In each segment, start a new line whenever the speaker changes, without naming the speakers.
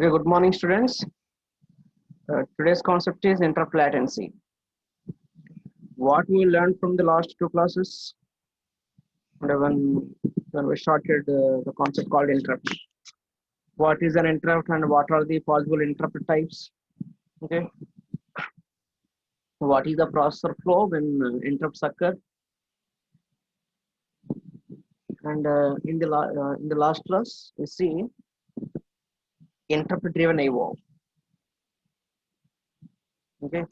Okay, good morning, students. Today's concept is interrupt latency. What we learned from the last two classes, when we started the concept called interrupt. What is an interrupt and what are the possible interrupt types? Okay, what is the processor flow when interrupts occur? And in the last class, we see interrupt-driven IO. Okay,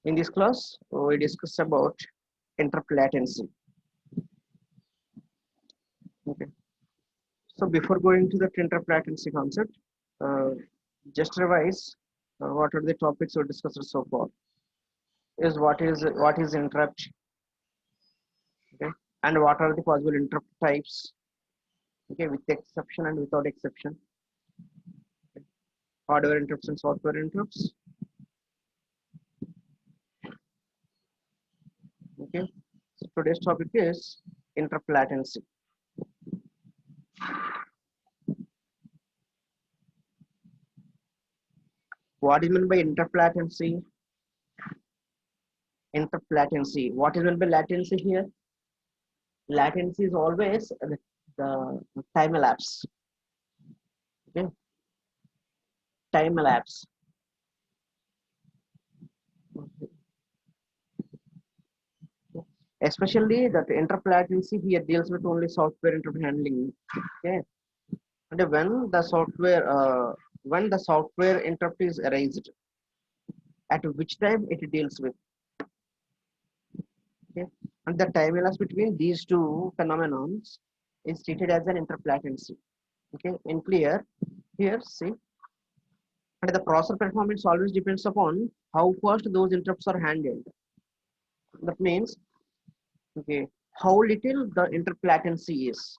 in this class, we discussed about interrupt latency. Okay. So before going to the interrupt latency concept, uh, just revise what are the topics we discussed so far. Is what is interrupt, okay, and what are the possible interrupt types, okay, with exception and without exception, okay. Hardware interrupts and software interrupts, okay. So today's topic is interrupt latency. What is meant by interrupt latency? Interrupt latency. What is meant by latency here? Latency is always the time elapse. Okay, time elapse. Especially that interrupt latency here deals with only software interrupt handling. Okay, and when the software interrupt is raised, at which time it deals with. Okay, and the time elapsed between these two phenomenons is treated as an interrupt latency. Okay, in clear here, see, and the processor performance always depends upon how fast those interrupts are handled. That means, okay, how little the interrupt latency is.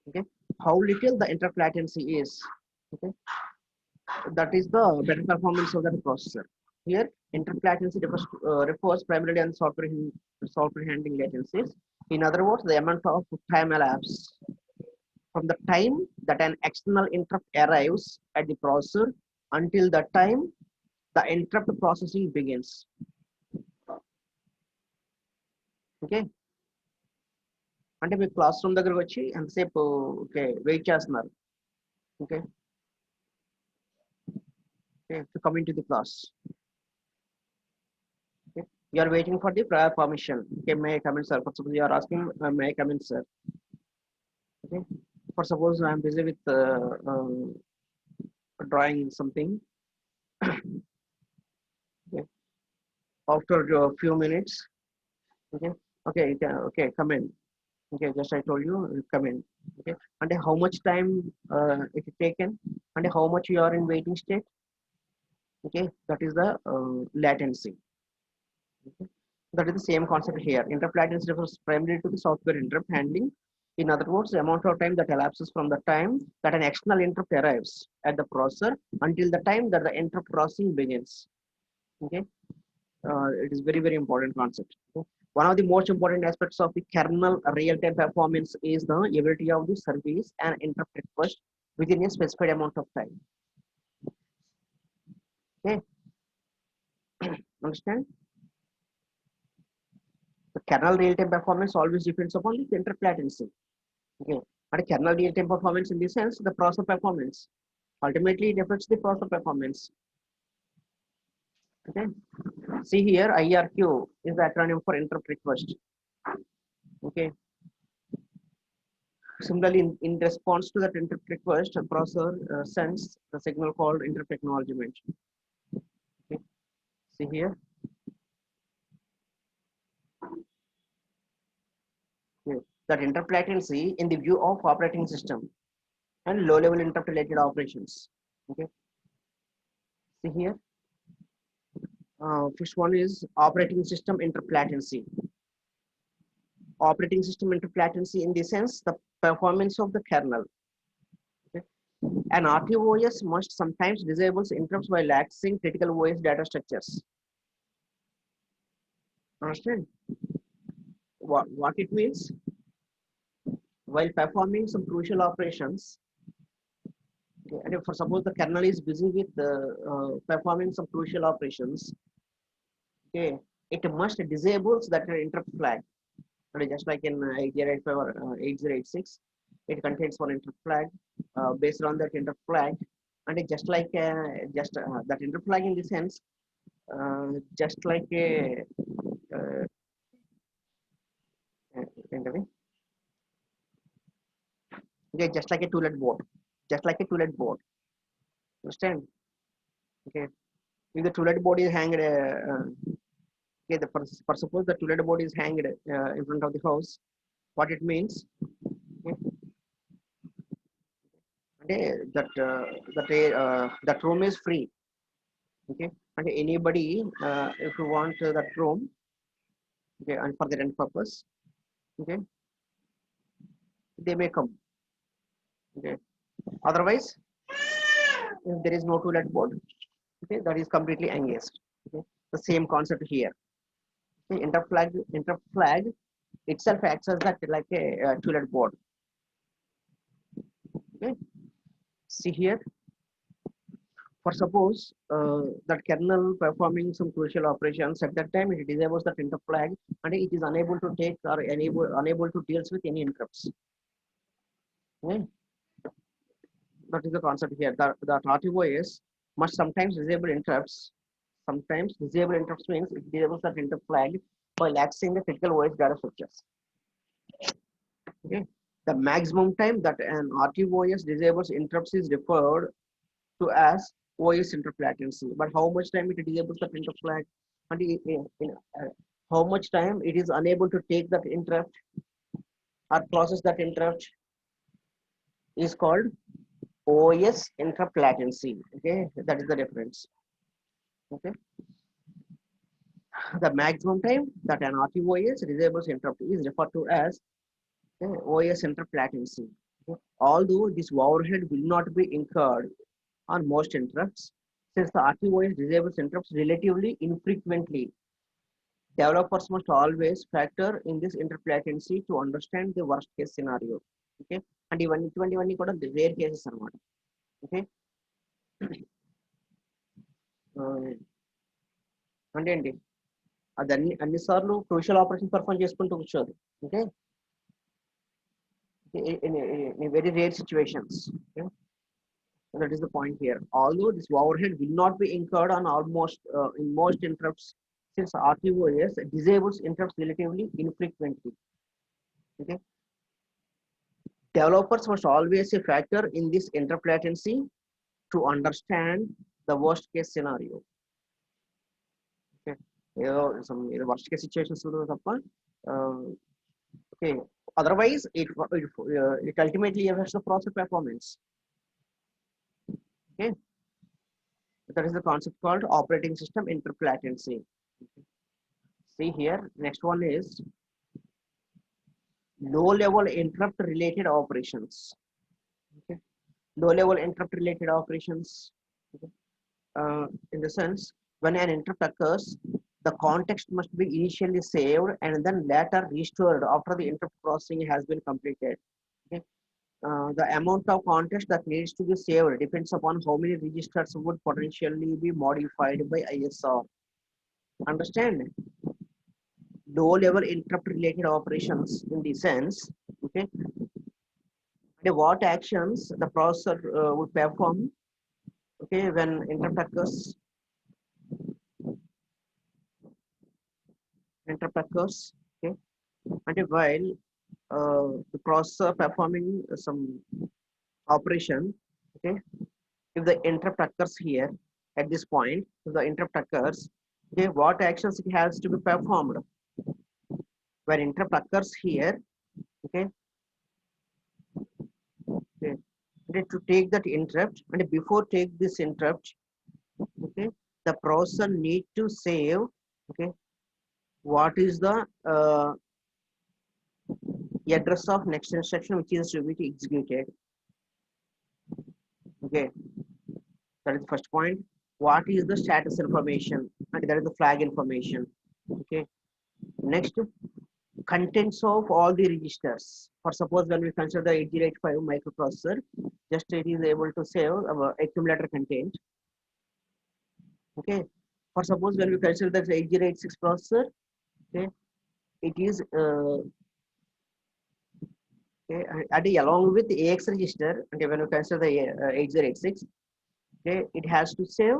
Okay, how little the interrupt latency is. Okay, that is the better performance of the processor. Here, interrupt latency refers primarily on software handling latencies. In other words, the amount of time elapsed from the time that an external interrupt arrives at the processor until the time the interrupt processing begins. Okay, అంటే మీరు class room దగ్గరకు వచ్చి ఎంతసేపు okay wait చేస్తున్నారు. Okay, to come into the class. Okay, you are waiting for the prior permission. Okay, may I come in, sir? For suppose you are asking, may I come in, sir? Okay, for suppose I am busy with drawing something. Okay, after a few minutes. Okay, okay, come in. Okay, just I told you, come in. Okay, and how much time it is taken, and how much you are in waiting state. Okay, that is the latency. Okay. That is the same concept here. Interrupt latency refers primarily to the software interrupt handling. In other words, the amount of time that elapses from the time that an external interrupt arrives at the processor until the time that the interrupt processing begins. Okay, it is very important concept. Okay. One of the most important aspects of the kernel real-time performance is the ability of the service and interrupt request within a specified amount of time. Okay, understand? The kernel real-time performance always depends upon the interrupt latency. Okay, but kernel real-time performance in the sense the processor performance. Ultimately, it affects the processor performance. Okay, see here, IRQ is the acronym for interrupt request. Okay, similarly, in response to that interrupt request, the processor sends the signal called interrupt acknowledgement. Okay, see here. Okay. That interrupt latency in the view of operating system and low-level interrupt related operations. Okay, see here. First one is operating system interrupt latency. Operating system interrupt latency in the sense the performance of the kernel. Okay. An RTOS must sometimes disable interrupts while accessing critical OS data structures. Understand what it means? While performing some crucial operations, Okay, and if for suppose the kernel is busy with performing some crucial operations, okay, it must disables that interrupt flag. And just like in 8085 or 8086, it contains one interrupt flag. Based on that interrupt flag, and it just like that interrupt flag in the sense, just like a uh, ఏంటది? Okay, just like a two-let board, just like a two-let board. Understand? Okay, if the two-let board is hanged, okay, for suppose the two-let board is hanged in front of the house, what it means? Okay, that room is free. Okay, and anybody, if you want that room, okay, and for their end purpose, okay, they may come. Okay, otherwise, if there is no two-let board, okay, that is completely engaged. Okay, the same concept here. Okay, interrupt flag itself acts as that like a two-let board. Okay, see here. For suppose that kernel performing some crucial operations, at that time it disables that interrupt flag and it is unable to take or unable to deal with any interrupts. Okay, that is the concept here. That RTOS must sometimes disable interrupts. Sometimes disable interrupts means it disables that interrupt flag while accessing the critical OS data structures. Okay, the maximum time that an RTOS disables interrupts is referred to as OS interrupt latency. But how much time it disables the interrupt flag, and how much time it is unable to take that interrupt or process that interrupt is called OS interrupt latency. Okay, that is the difference. Okay, the maximum time that an RTOS disables interrupt is referred to as OS interrupt latency. Okay? Although this overhead will not be incurred on most interrupts, since the RTOS disables interrupts relatively infrequently, developers must always factor in this interrupt latency to understand the worst case scenario. Okay, and ఇవన్నీ కూడా rare cases అన్నమాట. Okay, అంటే ఏంటి అది అన్నిసార్లు crucial operation perform చేసుకుంటూ కూర్చోదు. Okay, in very rare situations. Okay? That is the point here. Although this overhead will not be incurred on almost in most interrupts, since RTOS disables interrupts relatively infrequently. Okay, developers must always factor in this interrupt latency to understand the worst case scenario. Okay, some worst case situations okay, otherwise it ultimately affects the process performance. Okay, that is the concept called operating system interrupt latency. Okay. See here, next one is low level interrupt related operations. Okay, low level interrupt related operations. Okay. In the sense, when an interrupt occurs, the context must be initially saved and then later restored after the interrupt processing has been completed. Okay. The amount of context that needs to be saved depends upon how many registers would potentially be modified by ISR. Understand? Low level interrupt related operations in the sense, okay, what actions the processor would perform, okay, when interrupt occurs. Okay, and while the processor performing some operation, okay, if the interrupt occurs here at this point, if the interrupt occurs, okay, what actions it has to be performed when interrupt occurs here. Okay, okay, to take that interrupt, and before take this interrupt, okay, the processor need to save, okay, what is the address of next instruction which is to be executed. Okay, that is the first point. What is the status information, and that is the flag information. Okay, next, contents of all the registers. For suppose when we consider the 8085 microprocessor, just it is able to save our accumulator content. Okay. For suppose when we consider the 8086 processor, okay, it is okay, and along with the AX register, okay, when we consider the 8086, okay, it has to save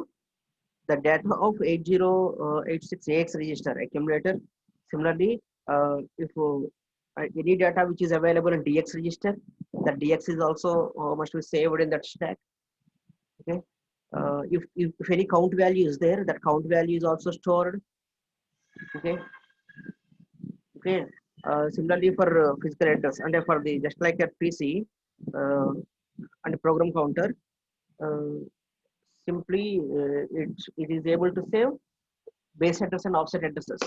the data of 8086 AX register accumulator. Similarly, if any data which is available in DX register, that DX is also must be saved in that stack. Okay. If any count value is there, that count value is also stored. Okay. Okay. Similarly for physical address and for the just like a PC and program counter, uh, simply it is able to save base address and offset addresses.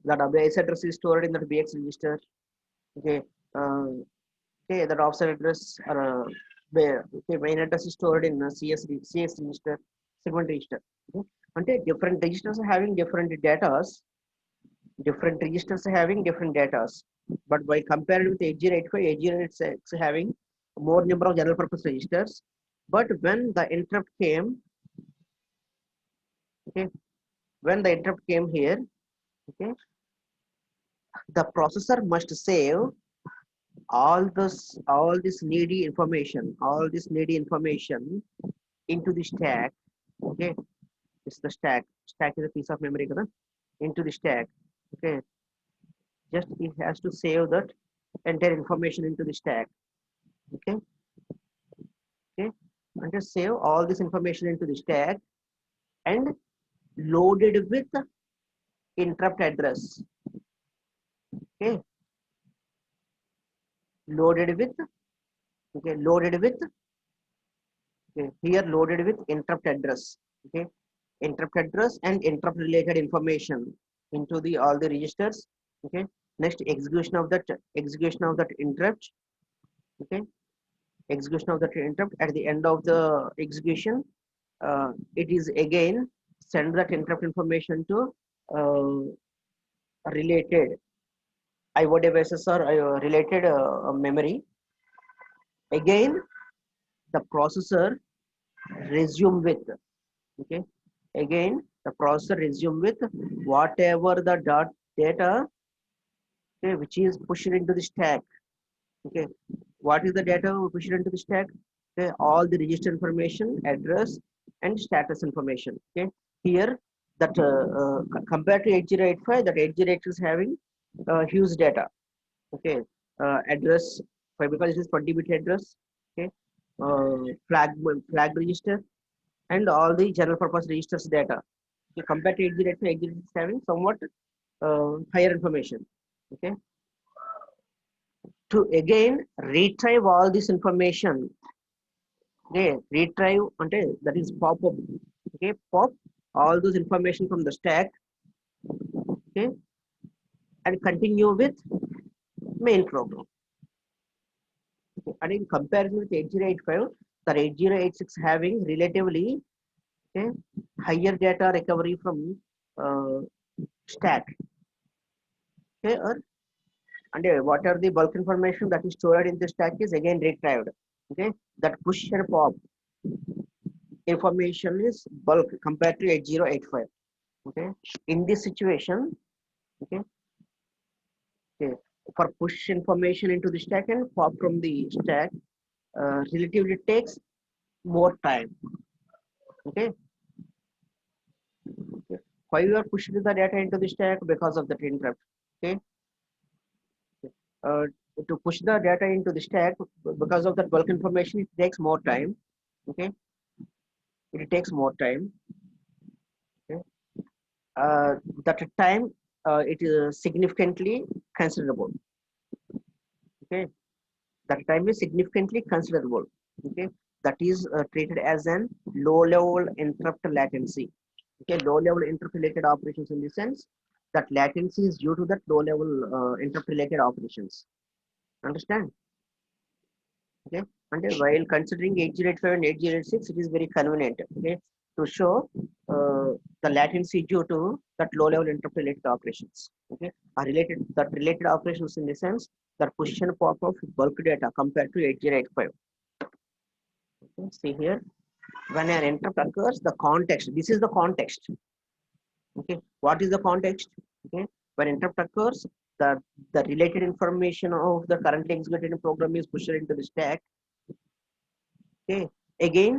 That base address is stored in the BX register. Okay. Okay, that offset address or okay, main address is stored in CS register, segment register. Okay. And different registers are having different datas, different registers are having different datas. But by compared with 8085, 8086 having more number of general purpose registers. But when the interrupt came, okay, when the interrupt came here, okay, the processor must save all this needy information into the stack. Okay, it's the stack is a piece of memory kada, into the stack. Okay, just it has to save that entire information into the stack. Okay. Okay, and just save all this information into the stack and loaded with interrupt address. Okay, loaded with, okay, loaded with, okay, here loaded with interrupt address. Okay, interrupt address and interrupt related information into the all the registers. Okay, next execution of that interrupt. Okay, execution of that interrupt. At the end of the execution, it is again send that interrupt information to related IO devices or related memory. Again, the processor resume with, okay, again the processor resume with whatever the data, okay, which is pushed into the stack. Okay, what is the data pushed into the stack? Okay, all the register information, address and status information. Okay, here that compared to 8085, that 8086 is having huge data. Okay, address, because it is 20-bit address. Okay, flag register and all the general purpose registers data. Okay, compared to 8085, 8086 is having somewhat higher information. Okay, to again retrieve all this information. Okay, retrieve ante that is pop up. Okay, pop all those information from the stack. Okay, and continue with main program. Okay, and in comparison with 8085, the 8086 having relatively, okay, higher data recovery from stack. Okay, or and what are the bulk information that is stored in the stack is again retrieved. Okay, that push and pop information is bulk compared to 8085. Okay, in this situation, okay, okay, for push information into the stack and pop from the stack, relatively takes more time. Okay, okay. Why you are pushing the data into the stack? Because of that interrupt. Okay, uh, to push the data into the stack because of that bulk information, it takes more time. Okay, it takes more time. Okay, that time it is significantly considerable. Okay, that time is significantly considerable. Okay, that is treated as an low level interrupt latency. Okay, low level interrupt related operations in the sense that latency is due to that low level interrupt related operations. Understand? Okay, and while considering 8085 and 8086, it is very convenient. Okay, to show the latency due to that low level interrupt related operations. Okay, are related operations in the sense that push and pop of bulk data compared to 8085. Okay, see here, when an interrupt occurs, the context, this is the context. Okay, what is the context? Okay, when interrupt occurs, the the related information of the currently executed program is pushed into the stack. Okay, again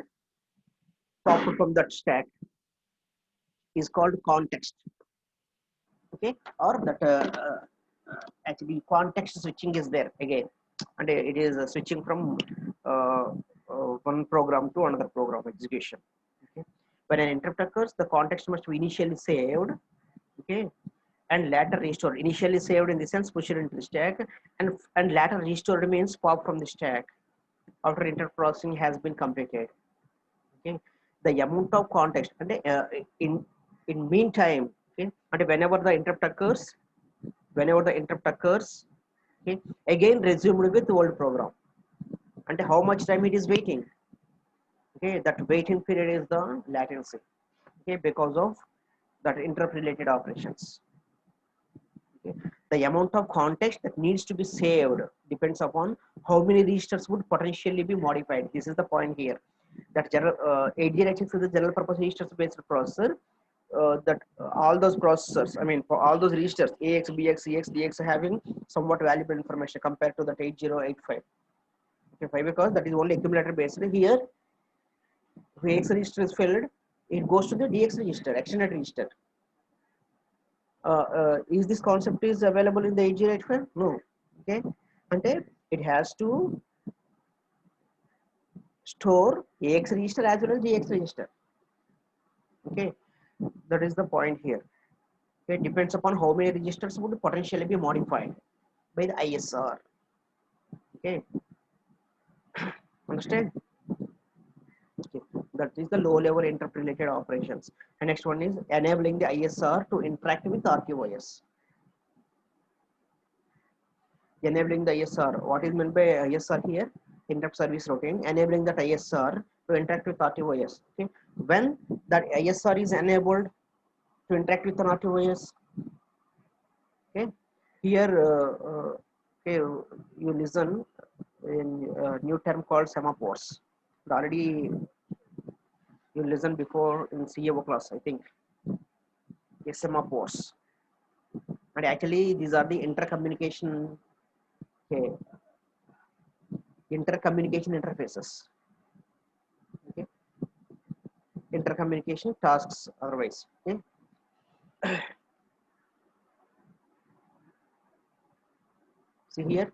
popped from that stack is called context. Okay, or that actually context switching is there again, and it is switching from uh, one program to another program execution. Okay, when an interrupt occurs, the context must be initially saved. Okay, and later restored. Initially saved in the sense pushed into the stack, and later restored means pop from the stack after interrupt processing has been completed. Okay, the amount of context and in meantime, okay, and whenever the interrupt occurs, okay, again resumed with old program, and how much time it is waiting. Okay, that waiting period is the latency. Okay, because of that interrupt related operations. Okay, the amount of context that needs to be saved depends upon how many registers would potentially be modified. This is the point here, that general 8086 is a general purpose registers based processor, that all those processors, I mean for all those registers AX, BX, CX, DX having somewhat valuable information compared to that 8085. Okay, why? Because that is only accumulator based. Here, if AX register is filled, it goes to the DX register, extended register. Is this concept is available in the 8085? No. Okay, and it has to store AX register as well as DX register. Okay, that is the point here. It depends upon how many registers would potentially be modified by the ISR. Okay, understand? Okay, that is the low level interrupt related operations. And next one is enabling the ISR to interact with RTOS. Enabling the ISR. What is meant by ISR here? Interrupt service routine. Enabling that ISR to interact with RTOS. Okay, when that ISR is enabled to interact with an RTOS, okay, here okay, you listen in a new term called semaphores. Already you listen before in CAO class, I think. Yes, semaphores. And actually, these are the intercommunication, okay, intercommunication interfaces. Okay, intercommunication tasks otherwise. Okay. See here,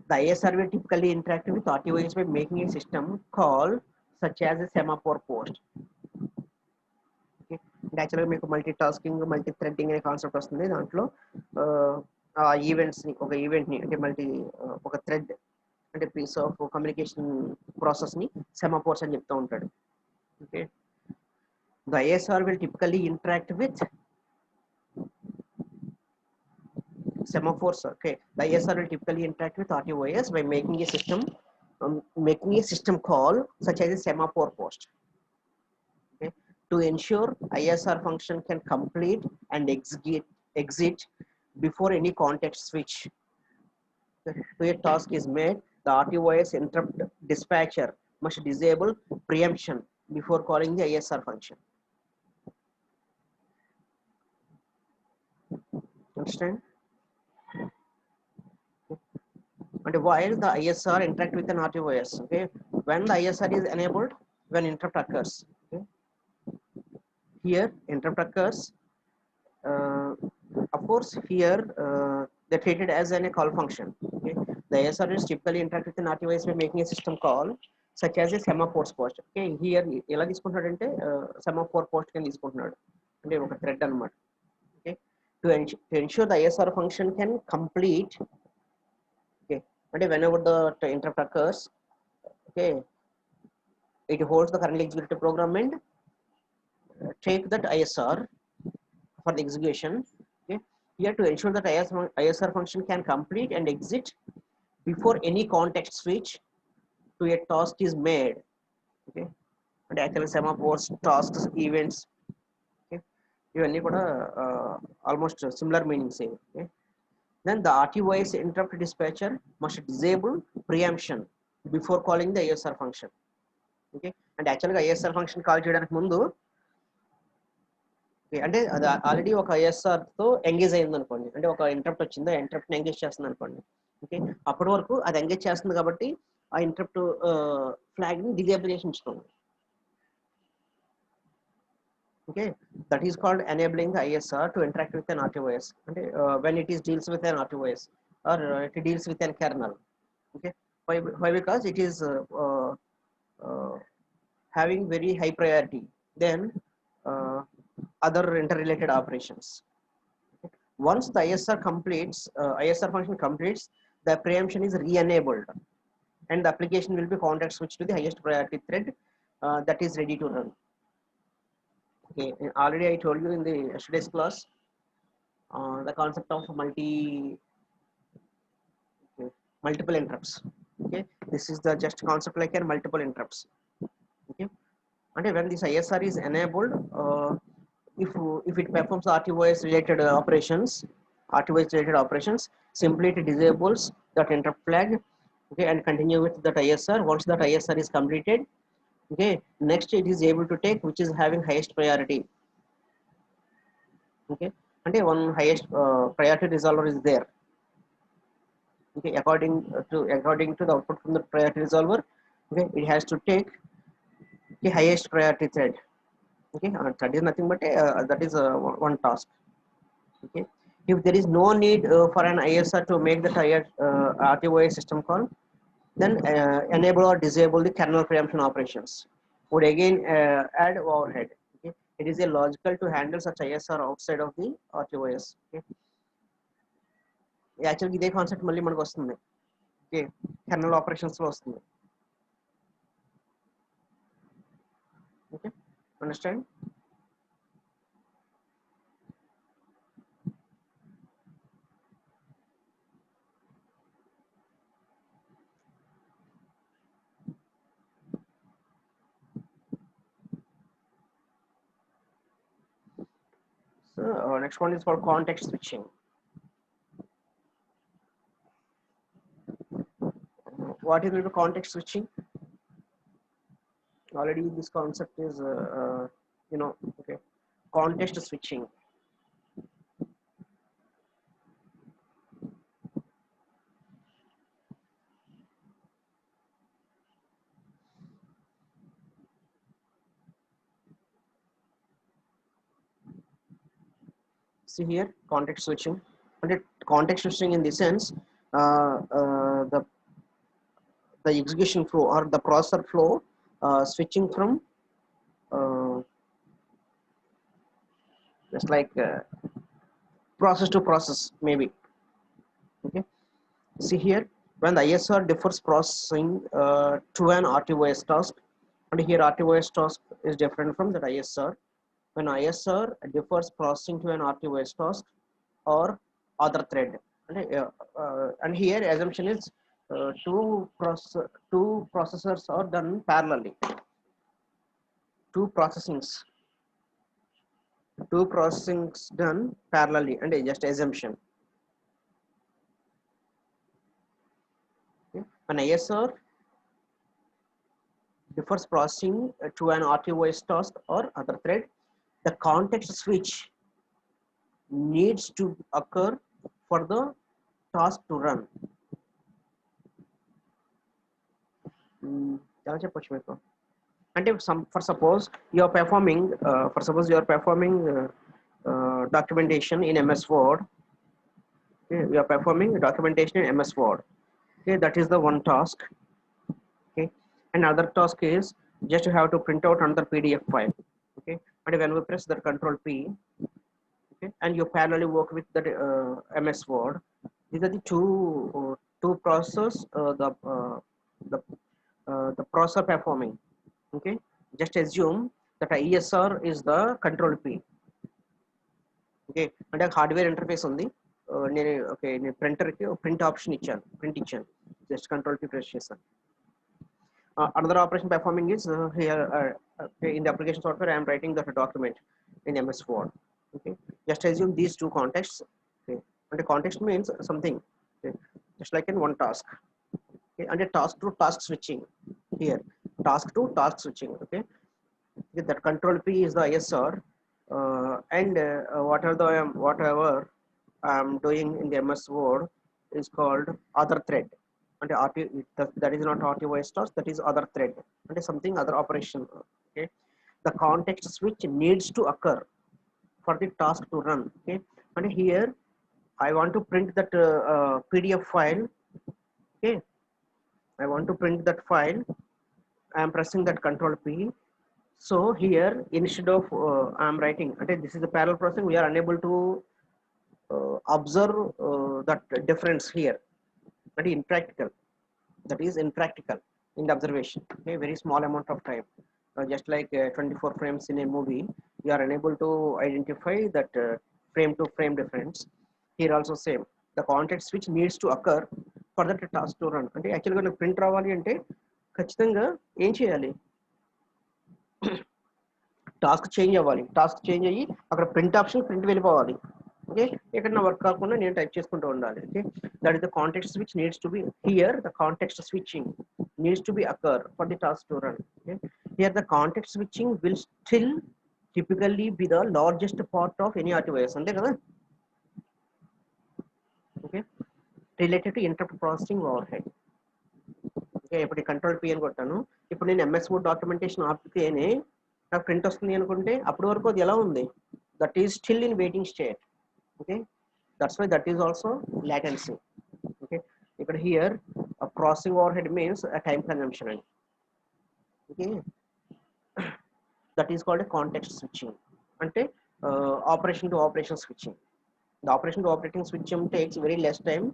the ISR will typically interact with RTOS by making a system call such as a semaphore post. Okay. Naturally, make multitasking, multi-threading అనే concept వస్తుంది దాంట్లో events ని ఒక event ని అంటే ఒక thread అంటే piece of communication process ని సెమాఫోర్స్ అని చెప్తూ ఉంటాడు. Okay, the ISR will typically interact with semaphores. Okay, the ISR will typically interact with RTOS by making a system call such as a semaphore post. Okay, to ensure ISR function can complete and exit before any context switch to a task is made, the RTOS interrupt dispatcher must disable preemption before calling the ISR function. Understand? And while the ISR interact with an RTOS, okay, when the ISR is enabled, when interrupt occurs, okay, here interrupt occurs. Of course, here they're treated as a call function. Okay, the ISR is typically interact with an RTOS by making a system call such as a semaphore post. Okay, here ఎలా తీసుకుంటున్నాడంటే semaphore post కింద తీసుకుంటున్నాడు అంటే ఒక thread అన్నమాట. Okay, to ensure the ISR function can complete. Okay, and whenever the interrupt occurs, okay, it holds the currently executed program and take that ISR for the execution. Okay, here to ensure that ISR function can complete and exit before any context switch to a task is made. Okay, and actually semaphores, tasks, events. Okay, ఇవన్నీ కూడా almost similar meanings. Okay, then the RTOS interrupt dispatcher must disable preemption before calling the ISR function. Okay, అంటే యాక్చువల్గా ISR function call చేయడానికి ముందు అంటే అది already ఒక ISR తో ఎంగేజ్ అయింది అనుకోండి, అంటే ఒక ఇంటరప్ట్ వచ్చిందో ఇంటరప్ట్ ఎంగేజ్ చేస్తుంది అనుకోండి. ఓకే, అప్పటి వరకు అది ఎంగేజ్ చేస్తుంది కాబట్టి ఆ ఇంటరప్ట్ ఫ్లాగ్ ని డిజేబుల్ చేసి ఉంచుతుంది. Okay, that is called enabling the ISR to interact with an RTOS, అంటే when it is deals with an RTOS or it deals with an kernel. Okay, why because it is uh, having very high priority than uh, other interrelated operations. Once the ISR function completes, the preemption is re-enabled and the application will be context switched to the highest priority thread that is ready to run. Okay, already I told you in the yesterday's class the concept of multiple interrupts. Okay, this is the just concept like a multiple interrupts. Okay, and when this ISR is enabled, if it performs RTOS related operations, simply it disables that interrupt flag. Okay, and continue with that ISR. Once that ISR is completed, okay, next it is able to take which is having highest priority. Okay, and one highest priority resolver is there. Okay, according to the output from the priority resolver, okay, it has to take the highest priority thread. Okay, that is nothing but that is one task. Okay, if there is no need for an ISR to make the RTOS system call, then enable or disable the kernel preemption operations would again add overhead. Okay, it is a logical to handle such ISR outside of the RTOS. Okay, యాక్చువల్గా ఇదే concept మళ్ళీ మనకు వస్తుంది. Okay, kernel operations లో వస్తుంది. Okay, understand? So next one is for context switching. What is the context switching? Already this concept is okay, context switching. See here, context switching. And context switching in the sense the execution flow or the processor flow switching from just like process to process maybe. Okay, see here, when the ISR differs processing to an RTOS task, and here RTOS task is different from that ISR. When ISR differs processing to an RTOS task or other thread, and here assumption is two processors are done parallelly. Two processings done parallelly, and just assumption. Okay. When ISR differs processing to an RTOS task or other thread, the context switch needs to occur for the task to run. ఎలా చెప్పొచ్చు మీకు అంటే for suppose you are performing documentation in MS Word. Okay, you are performing documentation in MS Word. Okay, that is the one task. Okay, another task is just you have to print out another PDF file. Okay, and when we press the Control P, okay, and you parallelly work with the MS Word, these are the two processes the processor performing. Okay, just assume that ISR is the Control P. Okay, అంటే hardware interface ఉంది. నేను ప్రింటర్కి print option ఇచ్చాను, print ఇచ్చాను, just Control P press చేస్తాను. Another operation performing is here in the application software I am writing the document in MS Word. Okay, just assume these two contexts. Okay, and the context means something. Okay, just like in one task. Okay, and a task to task switching here, task to task switching. Okay, that control P is the ISR, and whatever I'm doing in the MS Word is called other thread, and that is not RTOS task, that is other thread, and something other operation. Okay, the context switch needs to occur for the task to run. Okay, and here I want to print that PDF file. Okay, I want to print that file. I am pressing that control P. So here, instead of I am writing, okay, this is the parallel processing. We are unable to observe that difference here. That is impractical. That is impractical in the observation. Okay, very small amount of time. Just like 24 frames in a movie, you are unable to identify that frame to frame difference. Here also same. The context switch needs to occur for that task to run. అంటే యాక్చువల్గా నాకు print రావాలి అంటే ఖచ్చితంగా ఏం చేయాలి, task change అవ్వాలి, task change అయ్యి అక్కడ ప్రింట్ ఆప్షన్ ప్రింట్ వెళ్ళిపోవాలి. ఓకే, ఇక్కడ నా వర్క్ కాకుండా నేను టైప్ చేసుకుంటూ ఉండాలి. Okay, that is the context switch needs to be here, the context switching needs to be occur for the task to run. Okay, here the context switching will still typically be the largest part of any RTOS అంతే కదా. Okay, related to interrupt processing over head. Okay, ఇప్పుడు control P అని కొట్టాను. ఇప్పుడు నేను MS word documentation ఆపితేనే నాకు print వస్తుంది అనుకుంటే అప్పటి వరకు అది ఎలా ఉంది, that is still in waiting state. Okay, that's why that is also latency. Okay, ఇక్కడ here processing over means time consumption అండి. Okay, that is called context switching, అంటే operation to operation switching. The operation to operating switching takes very less time.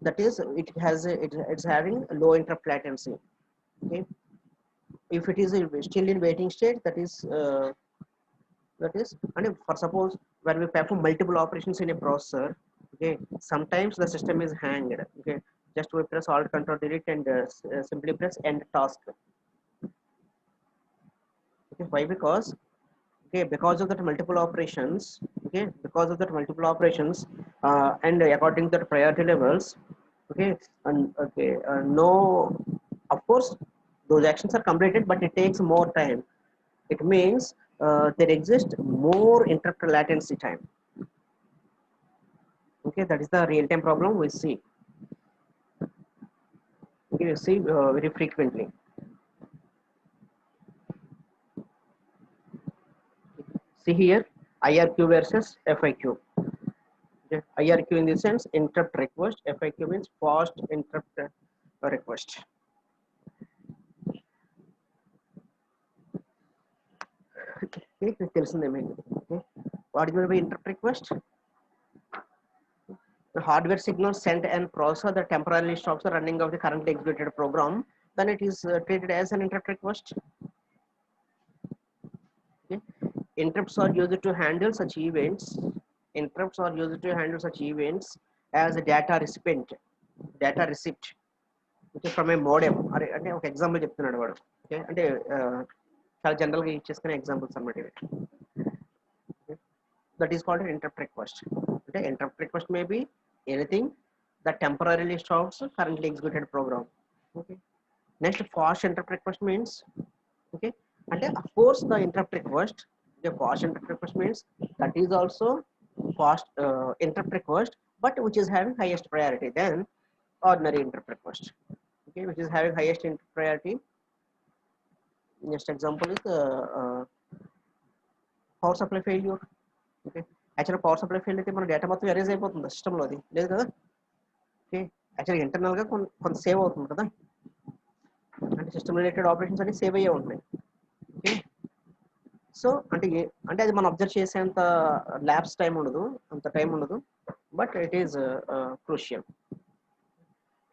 That is, it's having low interrupt latency. Okay, if it is still in waiting state, that is, and if, for suppose when we perform multiple operations in a processor, okay, sometimes the system is hanged. Okay, just we press alt control delete and simply press end task. Okay, why? Because okay, because of that multiple operations. Okay, because of that multiple operations, and according to the priority levels. Okay, and okay, no, of course those actions are completed, but it takes more time. It means there exists more interrupt latency time. Okay, that is the real-time problem we see. Okay, you see very frequently. See here, IRQ versus FIQ. Okay, IRQ in the sense interrupt request, FIQ means fast interrupt request. Okay, తెలిసిందే మీకు. Okay, what is meant by interrupt request? The hardware signal sent and processor that temporarily stops the running of the currently executed program, then it is treated as an interrupt request. Okay, interrupts are used to handle such events. Interrupts are used to handle such events as a data recipient, data receipt. Okay, from a modem. అంటే ఒక example చెప్తున్నాడు వాడు. Okay, అంటే చాలా జనరల్గా use చేసుకునే examples అన్నమాట ఇవి. That is called an interrupt request. Okay, interrupt request may be anything that temporarily stops currently executed program. Okay, next fast interrupt request means, okay, and of course the interrupt request, the fast interrupt request means that is also fast interrupt request, but which is having highest priority than ordinary interrupt request. Okay, which is having highest priority. Next example is power supply failure. Okay, యాక్చువల్గా power supply fail అయితే మన data మొత్తం erase అయిపోతుంది సిస్టంలో, అది లేదు కదా. Okay, యాక్చువల్గా ఇంటర్నల్గా కొంత సేవ్ అవుతుంది కదా, అంటే సిస్టమ్ రిలేటెడ్ ఆపరేషన్స్ అన్ని సేవ్ అయ్యే ఉంటాయి. ఓకే, సో అంటే అది మనం అబ్జర్వ్ చేసేంత ల్యాబ్స్ టైం ఉండదు, అంత టైం ఉండదు, but it is crucial.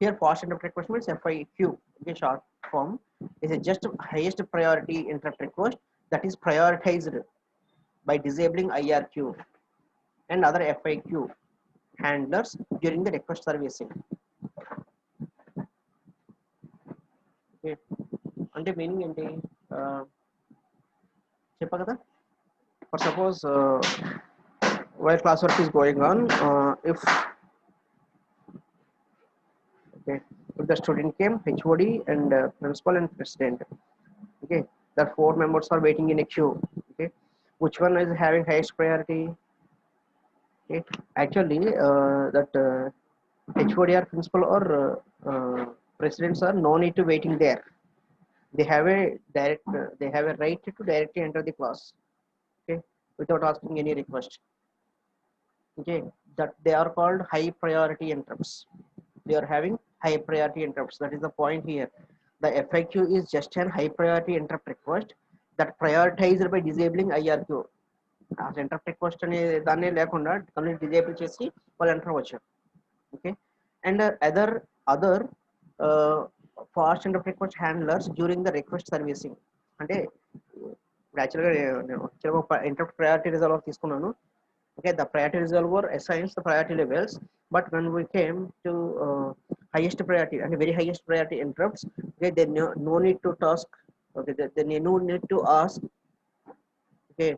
Here fast interrupt request means FIQ, okay, short form, is a just highest priority interrupt request that is prioritized by disabling IRQ and other FIQ handlers during the request servicing. Okay, అంటే meaning ఏంటి చెప్పా కదా. For suppose while classwork is going on, okay, if the student came, HOD and principal and president, okay, the four members are waiting in a queue. Okay, which one is having highest priority? Okay, actually, that HOD or principal or presidents are no need to waiting there. They have a they have a right to directly enter the class. Okay, without asking any request. Okay, that they are called high priority interrupts. They are having high priority interrupts. That is the point here. The FAQ is just an high priority interrupt request that prioritized by disabling IRQ. As interrupt request అనే దాన్ని లేకుండా complete disable చేసి వాళ్ళు enter అవ్వచ్చు. Okay, and other fast interrupt request handlers during the request servicing. అంటే యాక్చువల్గా నేను interrupt priority రిజల్వర్ తీసుకున్నాను. Okay, the priority resolver assigns the priority levels, but when we came to highest priority and very highest priority interrupts, okay, then no need to task. Okay, then no need to ask. Okay,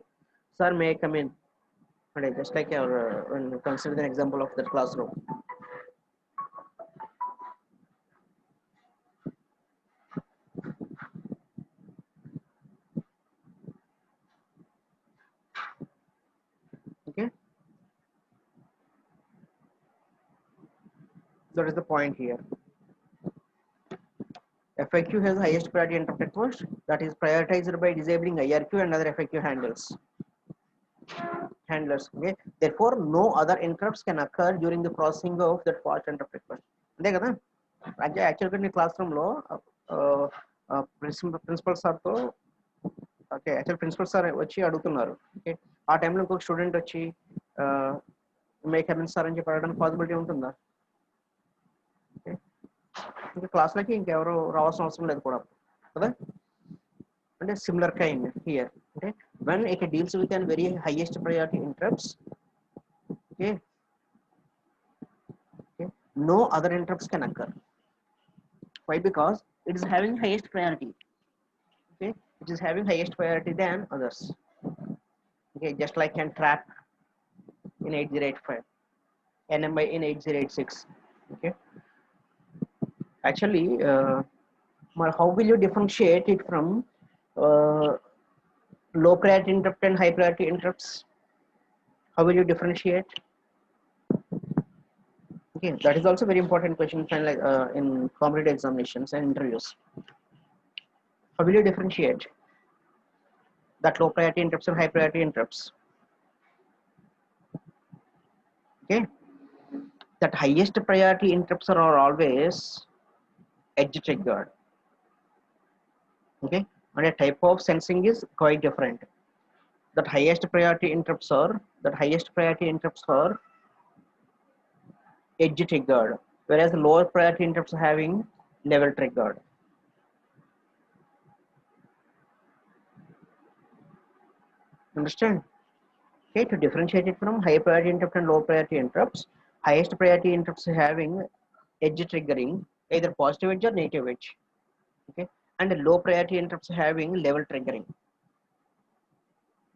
sir, may I come in? Okay, just like our when we consider the example of the classroom. Okay, that is the point here. FAQ has highest priority interrupt request that is prioritized by disabling IRQ and other FAQ handlers. Okay, therefore no other interrupts can occur during the processing of that fast interrupt request. అంతే కదా, అంటే యాక్చువల్గా నీ class రూమ్లో principal సార్తో, okay, actual principal sir వచ్చి అడుగుతున్నారు. Okay, ఆ టైంలో ఇంకొక స్టూడెంట్ వచ్చి మే కమిన్ సార్ అని చెప్పి అడగడానికి పాసిబిలిటీ ఉంటుందా? ఓకే, ఇంకా క్లాస్లోకి ఇంకెవరు రావాల్సిన అవసరం లేదు కూడా కదా. అంటే సిమిలర్ కైండ్ హియర్. అంటే when it deals with an very highest priority interrupts, okay, okay, no other interrupts can occur. Why? Because it is having highest priority. Okay, it is having highest priority than others. Okay, just like an trap in 8085, NMI in 8086. Okay, actually, how will you differentiate it from low priority interrupt and high priority interrupts? How will you differentiate? Okay, that is also very important question in competitive examinations and interviews. How will you differentiate that low priority interrupts and high priority interrupts? Okay, that highest priority interrupts are always edge triggered. Okay, and a type of sensing is quite different. That highest priority interrupts are edge triggered, whereas lower priority interrupts are having level triggered. Understand? Okay, to differentiate it from high priority interrupt and low priority interrupts, highest priority interrupts having edge triggering, either positive edge or negative edge. Okay, and the low priority interrupts having level triggering.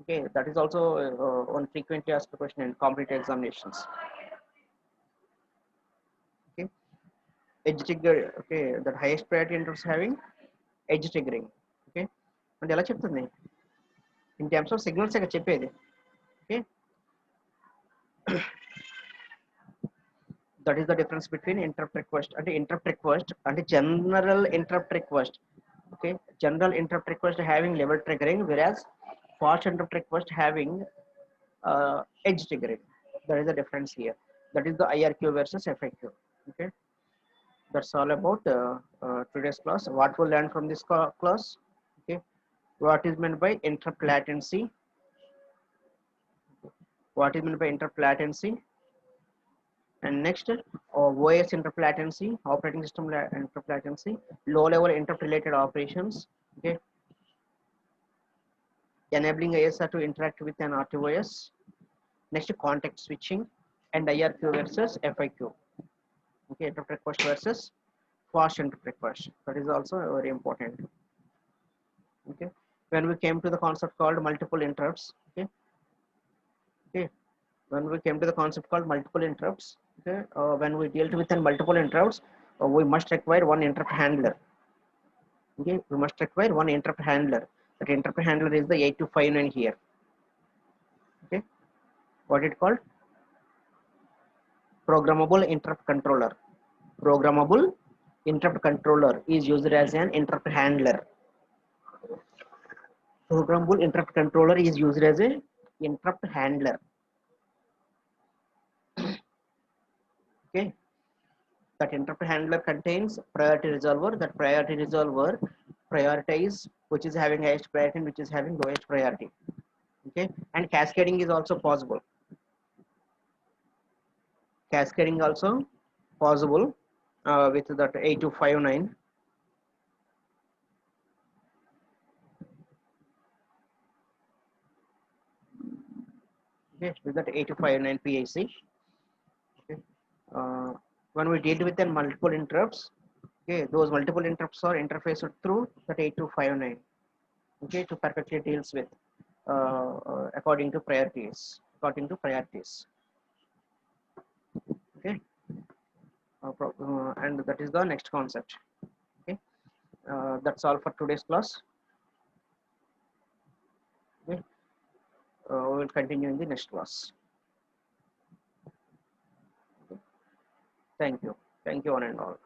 Okay, that is also one frequently asked question in competitive examinations. Okay, edge trigger. Okay, that highest priority interrupts having edge triggering. Okay, and ఎలా చెప్తుంది in terms of signals చెప్పేది. Okay, that is the difference between interrupt request and general interrupt request. Okay, general interrupt request having level triggering, whereas fast interrupt request having edge triggering. That is the difference here. That is the IRQ versus FAQ. Okay, that's all about today's class. What we'll learn from this class? Okay, what is meant by interrupt latency? What is meant by interrupt latency? And next, OS interrupt latency, operating system interrupt latency, low level interrupt related operations. Okay, enabling ISR to interact with an RTOS. Next, context switching and IRQ versus FIQ. Okay, interrupt request versus fast interrupt request. That is also very important. Okay, when we came to the concept called multiple interrupts. Okay, okay, when we came to the concept called multiple interrupts, okay, when we dealt with multiple interrupts, we must require one interrupt handler. Okay, we must require one interrupt handler. That interrupt handler is the 8259 here. Okay, what it called? Programmable interrupt controller. Programmable interrupt controller is used as an interrupt handler. Programmable interrupt controller is used as a interrupt handler. Okay, that interrupt handler contains priority resolver. That priority resolver prioritize which is having highest priority and which is having lowest priority. Okay, and cascading is also possible. Cascading also possible with that 8259. Okay, with that 8259 PIC. Okay. When we deal with the multiple interrupts, okay, those multiple interrupts are interfaced through that 8259. Okay, to perfectly deals with according to priorities. According to priorities. Okay, and that is the next concept. Okay, that's all for today's class. Okay, we will continue in the next class. Okay. Thank you one and all.